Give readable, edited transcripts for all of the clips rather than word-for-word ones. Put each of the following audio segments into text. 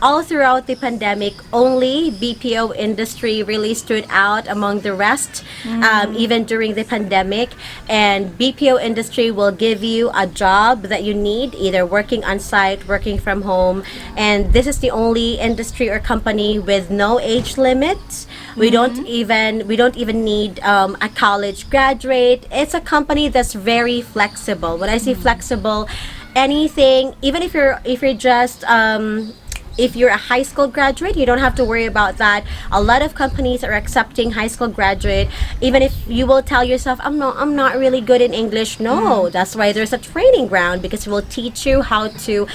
All throughout the pandemic, only BPO industry really stood out among the rest, even during the pandemic. And BPO industry will give you a job that you need, either working on site, working from home. And this is the only industry or company with no age limit. We don't even need a college graduate. It's a company that's very flexible. When I say flexible, anything, even if you're just if you're a high school graduate, you don't have to worry about that. A lot of companies are accepting high school graduate. Even if you will tell yourself, I'm not really good in English. No, that's why there's a training ground, because it will teach you how to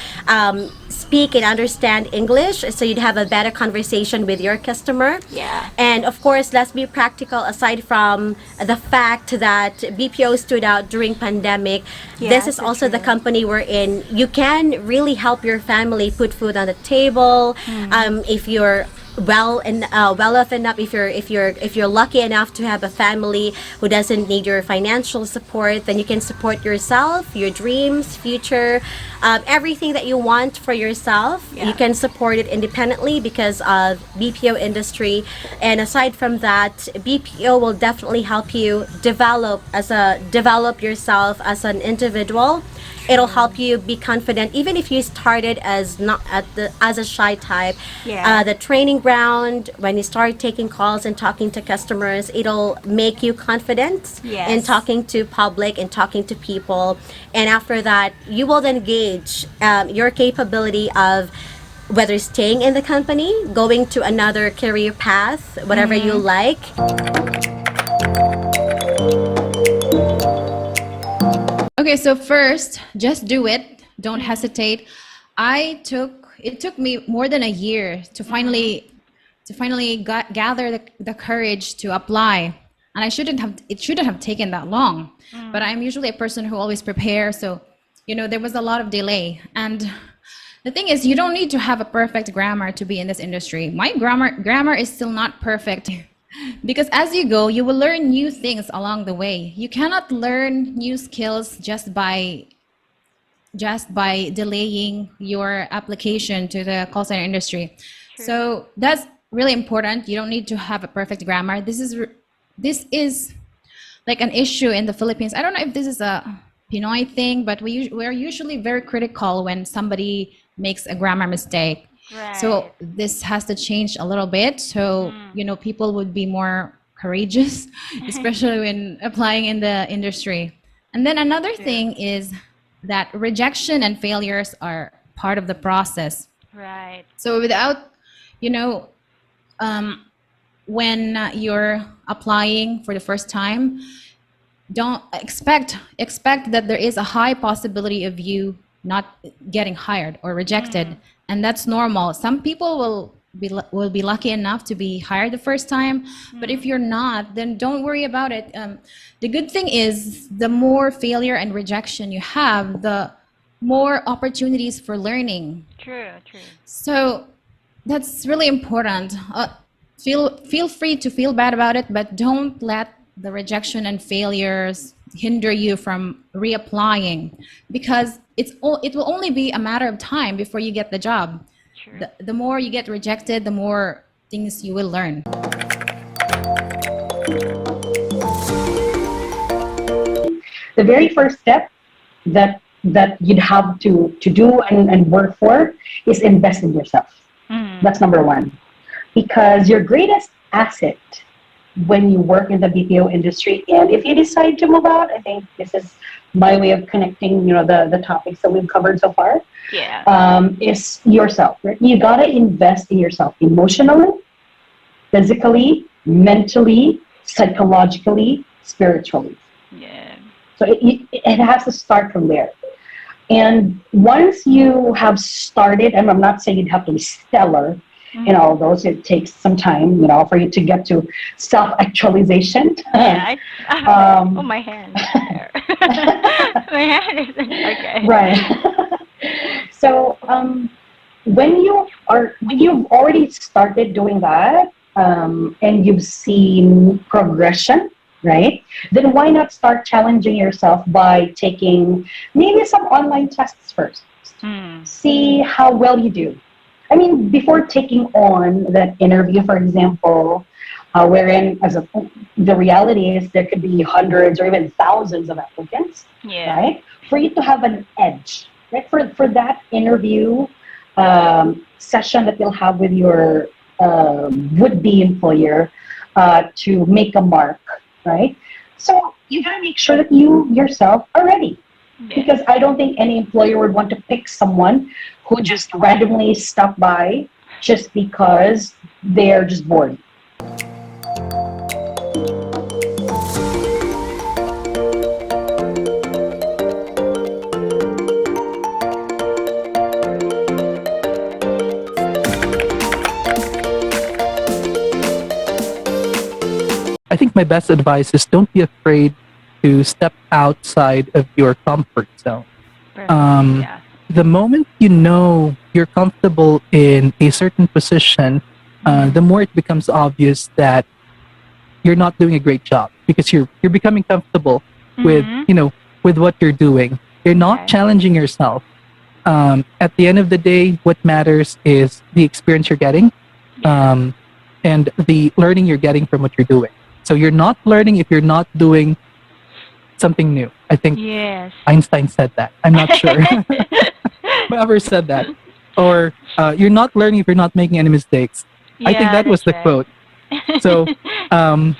speak and understand English, so you'd have a better conversation with your customer. Yeah. And of course, let's be practical. Aside from the fact that BPO stood out during pandemic, Yeah, this is so also the true. company wherein you can really help your family put food on the table. If you're well off enough, if you're lucky enough to have a family who doesn't need your financial support, then you can support yourself, your dreams, future, everything that you want for yourself. Yeah. You can support it independently because of BPO industry. And aside from that, BPO will definitely help you develop yourself as an individual. It'll help you be confident, even if you started as not as a shy type. Yeah. The training ground, when you start taking calls and talking to customers, it'll make you confident Yes. in talking to public and talking to people. And after that, you will then gauge your capability of whether staying in the company, going to another career path, whatever you like. Okay, so first, just do it. Don't hesitate. It took me more than a year to finally gather the courage to apply. And it shouldn't have taken that long. But I'm usually a person who always prepares, so there was a lot of delay. And the thing is, you don't need to have a perfect grammar to be in this industry. My grammar is still not perfect. Because as you go, you will learn new things along the way. You cannot learn new skills just by delaying your application to the call center industry. So that's really important. You don't need to have a perfect grammar. This is like an issue in the Philippines. I don't know if this is a Pinoy thing, but we're usually very critical when somebody makes a grammar mistake. Right. So this has to change a little bit. So people would be more courageous, especially when applying in the industry. And then another thing is that rejection and failures are part of the process. Right. So you know, when you're applying for the first time, don't expect that there is a high possibility of you not getting hired or rejected, and that's normal. Some people will be lucky enough to be hired the first time, but if you're not, then don't worry about it. The good thing is, the more failure and rejection you have, the more opportunities for learning. True. So that's really important. Feel free to feel bad about it, but don't let the rejection and failures hinder you from reapplying, because it will only be a matter of time before you get the job. True. The more you get rejected, the more things you will learn. The very first step that you'd have to do and work for is invest in yourself. That's number one. Because your greatest asset when you work in the BPO industry, and if you decide to move out, I think this is my way of connecting, the topics that we've covered so far, Yeah. is yourself. Right? You gotta invest in yourself emotionally, physically, mentally, psychologically, spiritually. Yeah. So it has to start from there. And once you have started, and I'm not saying you'd have to be stellar in all those, it takes some time, for you to get to self-actualization. Yeah. Um, My hand. My hand is okay. Right. So when you've already started doing that, and you've seen progression right? Then why not start challenging yourself by taking maybe some online tests first? Mm. See how well you do. I mean, before taking on that interview, for example, wherein the reality is there could be hundreds or even thousands of applicants, Yeah. right? For you to have an edge, right? For that interview session that you'll have with your would-be employer to make a mark, right? So you gotta make sure that you yourself are ready, Yeah. because I don't think any employer would want to pick someone who just randomly stop by just because they're just bored. I think my best advice is don't be afraid to step outside of your comfort zone. Perfect. Um, Yeah. the moment you know you're comfortable in a certain position, the more it becomes obvious that you're not doing a great job because you're becoming comfortable with Mm-hmm. with what you're doing. You're not Okay. challenging yourself. At the end of the day, what matters is the experience you're getting, Yeah. um, and the learning you're getting from what you're doing. So you're not learning if you're not doing something new. I think Yes. Einstein said that. I'm not sure whoever said that. Or you're not learning if you're not making any mistakes. I think Yeah, that was that's the right. quote. So, um,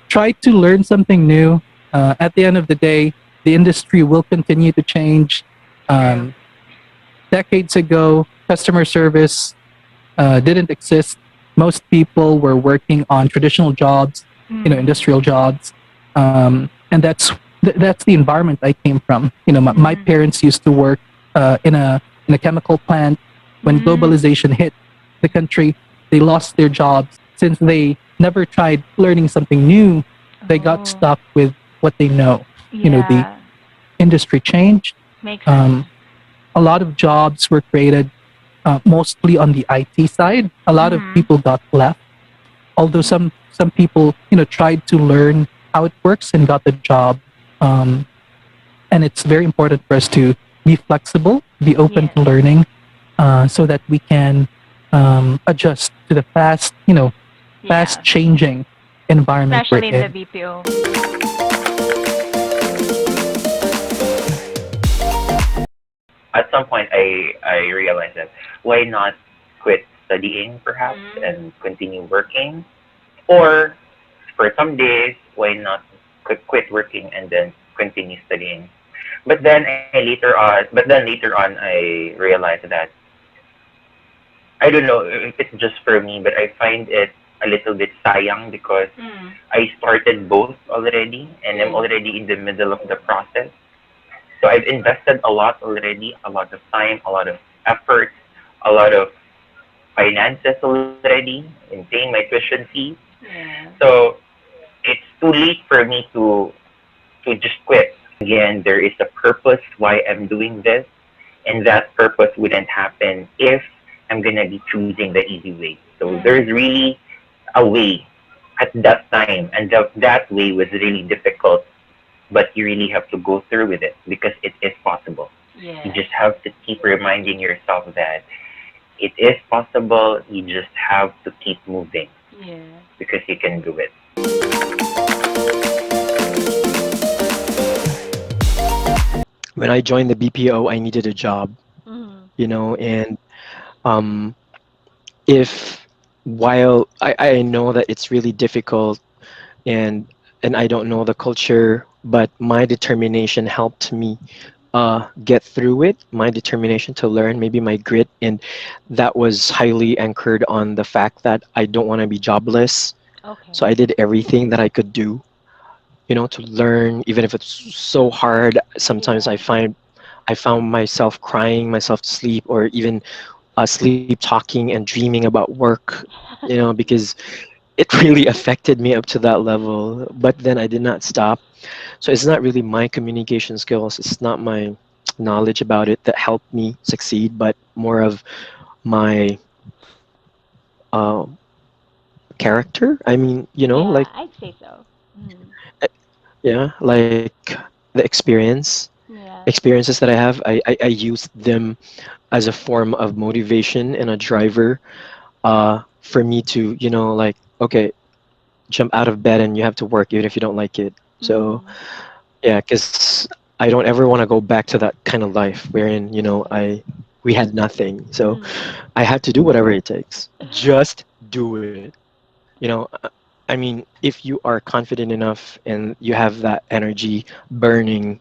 try to learn something new. At the end of the day, the industry will continue to change. True. Um, Decades ago, customer service didn't exist. Most people were working on traditional jobs, Mm. industrial jobs, and that's the environment I came from. My Mm. parents used to work in a chemical plant. When Mm. globalization hit the country, they lost their jobs since they never tried learning something new. They got Oh. stuck with what they know. The Yeah. industry changed. Makes sense. Um, a lot of jobs were created mostly on the IT side. A lot of Mm. people got left, although some people tried to learn how it works and got the job. Um, and it's very important for us to be flexible, be open Yes. to learning, so that we can adjust to the fast Yeah. changing environment we're Especially in the in. BPO. At some point I realized that why not quit studying perhaps Mm. and continue working, or for some days why not quit working and then continue studying. But then later on I realized that I don't know if it's just for me, but I find it a little bit sayang because Mm. I started both already and I'm Mm. already in the middle of the process. So I've invested a lot already, a lot of time, a lot of effort, a lot of finances already in paying my tuition fees. Yeah. So it's too late for me to just quit. Again, there is a purpose why I'm doing this, and that purpose wouldn't happen if I'm gonna be choosing the easy way. So Mm. there's really a way at that time, and that way was really difficult, but you really have to go through with it because it is possible. You Yes. just have to keep reminding yourself that it is possible. You just have to keep moving Yeah. because you can do it. When I joined the BPO, I needed a job, Mm. and um, if while I know that it's really difficult and I don't know the culture, but my determination helped me get through it. My determination to learn, maybe my grit, and that was highly anchored on the fact that I don't want to be jobless. So Okay. I did everything that I could do, to learn, even if it's so hard. Sometimes Yeah. I found myself crying myself to sleep, or even sleep talking and dreaming about work, because it really affected me up to that level. But then I did not stop. So it's not really my communication skills, it's not my knowledge about it that helped me succeed, but more of my uh, character. I mean, Yeah, like I'd say so. Mm. Yeah, like the Yeah. experiences that I have, I used them as a form of motivation and a driver for me to, like, okay, jump out of bed and you have to work even if you don't like it. So Mm. yeah, because I don't ever want to go back to that kind of life wherein, Mm. we had nothing. So Mm. I had to do whatever it takes. Just do it. You know, I mean, if you are confident enough and you have that energy burning,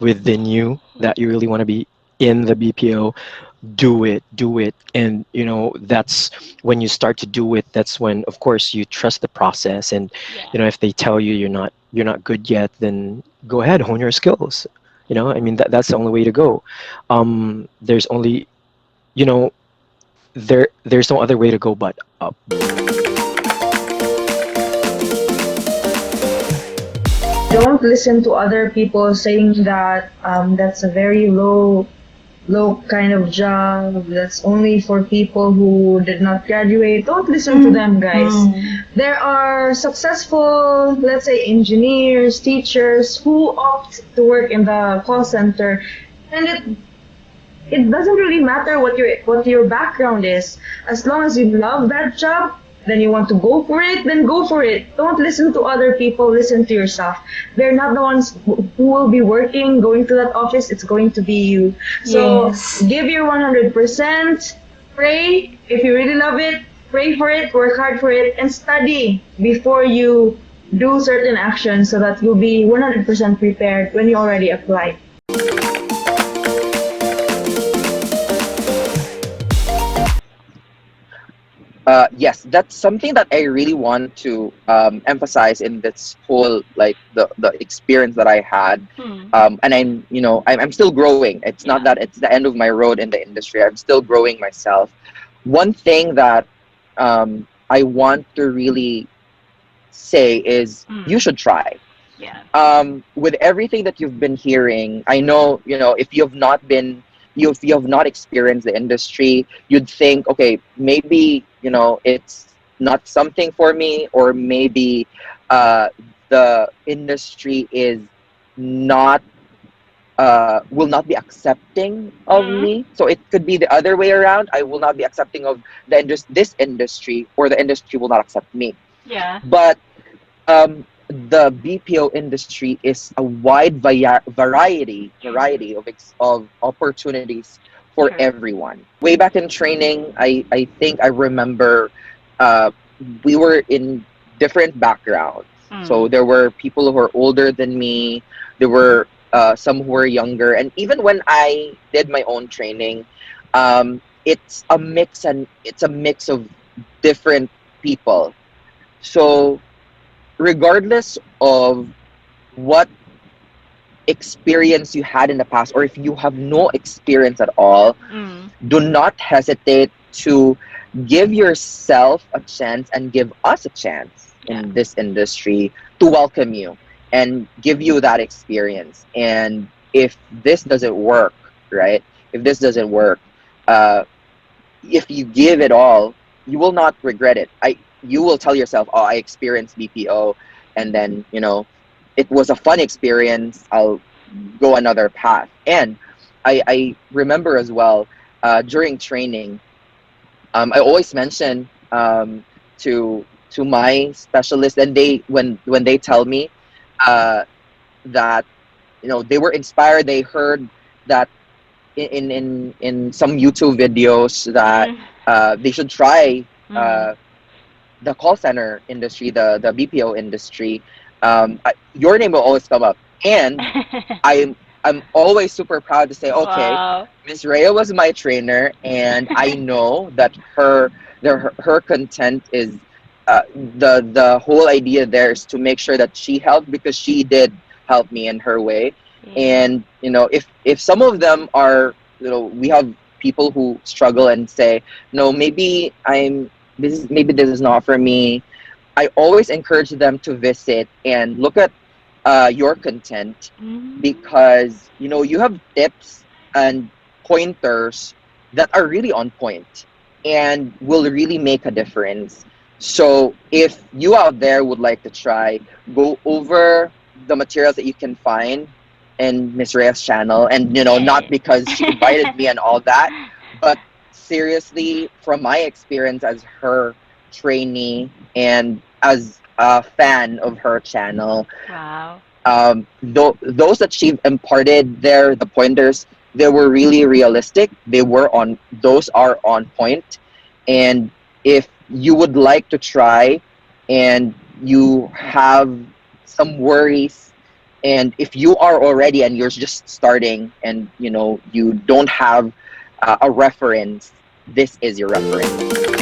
within you that you really want to be in the BPO, do it. And, that's when you start to do it, that's when, of course, you trust the process. And, Yeah. if they tell you you're not good yet, then go ahead, hone your skills. I mean, that's the only way to go. There's only, you know, there's no other way to go but up. Don't listen to other people saying that that's a very low kind of job that's only for people who did not graduate. Don't listen to them, guys. There are successful, let's say, engineers, teachers who opt to work in the call center, and it doesn't really matter what your background is. As long as you love that job, then you want to go for it, then go for it. Don't listen to other people, listen to yourself. They're not the ones who will be working, going to that office, it's going to be you. So give your 100%, pray if you really love it, pray for it, work hard for it, and study before you do certain actions so that you'll be 100% prepared when you already apply. Yes, that's something that I really want to emphasize in this whole like the experience that I had. Mm. And I'm still growing. It's not Yeah. that it's the end of my road in the industry. I'm still growing myself. One thing that I want to really say is you Mm. should try. Yeah. With everything that you've been hearing, I know, if you have not experienced the industry, you'd think, okay, maybe, it's not something for me, or maybe uh, the industry is not will not be accepting of Mm. me. So it could be the other way around. I will not be accepting of this industry, or the industry will not accept me. Yeah. But the BPO industry is a wide True. variety of opportunities for True. everyone. Way back in training, I think I remember uh, we were in different backgrounds. So Mm. there were people who are older than me. There were some who were younger, and even when I did my own training, it's a mix of different people. So regardless of what experience you had in the past, or if you have no experience at all, Mm. do not hesitate to give yourself a chance and give us a chance Yeah. in this industry to welcome you and give you that experience. And if this doesn't work, right? If this doesn't work, uh, if you give it all, you will not regret it. You will tell yourself, "Oh, I experienced BPO, and then it was a fun experience. I'll go another path." And I remember as well during training, I always mention to my specialist, and they when they tell me uh, that they were inspired. They heard that in some YouTube videos that Mm. they should try Mm. uh, the call center industry, the BPO industry. Your name will always come up, and I'm always super proud to say, okay, Wow. Miss Rhea was my trainer, and I know that her content is the whole idea there is to make sure that she helped, because she did help me in her way. Yeah. And if some of them are, we have people who struggle and say, no, maybe this is not for me. I always encourage them to visit and look at your content, Mm. because you have tips and pointers that are really on point and will really make a difference. So if you out there would like to try, go over the materials that you can find in Miss Rhea's channel. And, you know, not because she invited me and all that, but seriously, from my experience as her trainee and as a fan of her channel, Wow. those that she imparted there, the pointers, they were really realistic. Those are on point. And if you would like to try and you have some worries, and if you are already and you're just starting and you know you don't have a reference, this is your reference.